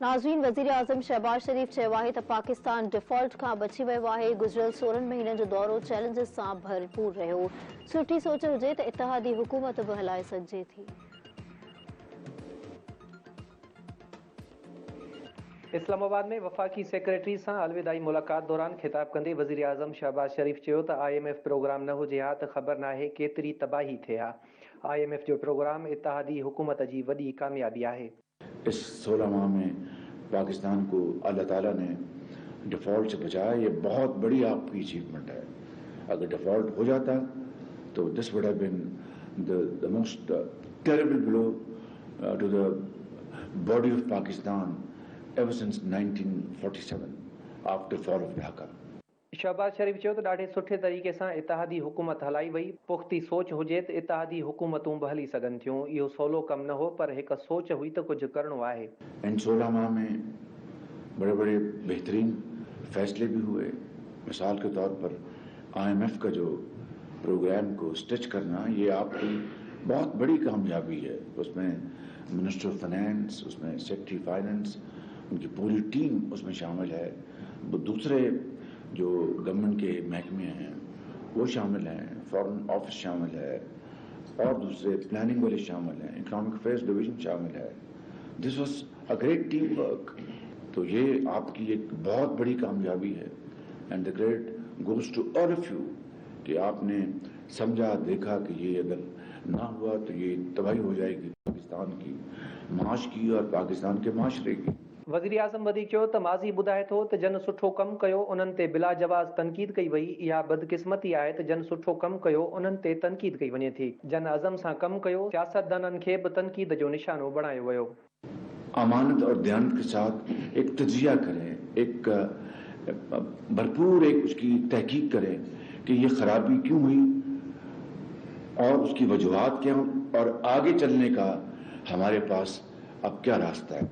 नाज़रीन, वज़ीर आज़म शहबाज शरीफ चयो आहे त पाकिस्तान डिफॉल्ट खां बची वियो आहे। गुज़िरियल 16 महीननि जो दौरो चैलेंजिस सां भरपूर रहियो। सुठी सोच हुजे त इत्तेहादी हुकूमत बि हलाए सघिजे थी। इस्लामाबाद में वफ़ाक़ी सेक्रेटरी सां अलविदाई मुलाक़ात दौरान ख़िताब कंदे वज़ीर आज़म शहबाज शरीफ चयो त IMF प्रोग्राम न हुजे हा त ख़बर नाहे केतिरी तबाही थिए हा। IMF जो प्रोग्राम इत्तेहादी हुकूमत जी वॾी कामयाबी आहे। इस 16 माह में पाकिस्तान को अल्लाह ताला ने डिफ़ॉल्ट से बचाया, ये बहुत बड़ी आपकी अचीवमेंट है। अगर डिफ़ॉल्ट हो जाता तो this would have been the most terrible blow to the body of Pakistan ever since 1947 after fall of Dhaka. Shahbaz Sharif चयो त ॾाढे सुठे तरीक़े सां इत्तेहादी हुकूमत हलाई वई। पुख़्ती सोच हुजे त इत्तेहादी हुकूमतूं बि हली सघनि थियूं। इहो सवलो कमु न हो, पर हिकु सोच हुई त कुझु करणो आहे। इन 16 माह में बड़े बड़े बेहतरीन फैसले भी हुए। मिसाल के तौर पर IMF का जो प्रोग्राम को स्टिच करना, ये आपकी बहुत बड़ी कामयाबी है। उसमें मिनिस्टर ऑफ फाइनेंस, उसमें सेक्रेटरी फाइनेंस, उनकी पूरी टीम उसमें शामिल है। दूसरे जो गवर्नमेंट के महकमे हैं वो शामिल हैं, फॉरेन ऑफिस शामिल है और दूसरे प्लानिंग वाले शामिल हैं, इकोनॉमिक अफेयर्स डिवीजन शामिल है। This was a great team work. तो ये आपकी एक बहुत बड़ी कामयाबी है and the credit goes to all of you कि आपने समझा, देखा कि ये अगर ना हुआ तो ये तबाही हो जाएगी पाकिस्तान की माश की और पाकिस्तान के माशरे की। वज़ीर आज़म वधीक चयो त माज़ी ॿुधाए थो त जन सुठो कमु कयो, उन्हनि ते बिला जवाज़ तनक़ीद कई वई। इहा बदकिस्मती आहे त जन सुठो कमु कयो, उन्हनि ते तनक़ीद कई वञे थी। जन अज़म सां कमु कयो, सियासतदाननि खे बि तनक़ीद जो निशानो बणायो वियो। अमानत और दयानत के साथ एक तजिया करें, एक भरपूर एक उसकी तहकीक करें कि ये खराबी क्यों हुई और उसकी वजूहात क्या और आगे चलने का हमारे पास अब क्या रास्ता है।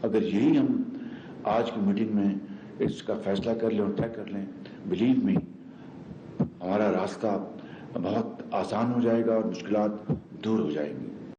अगर यही हम आज की मीटिंग में इसका फैसला कर लें और तय कर लें, बिलीव मी, हमारा रास्ता बहुत आसान हो जाएगा और मुश्किलात दूर हो जाएंगी।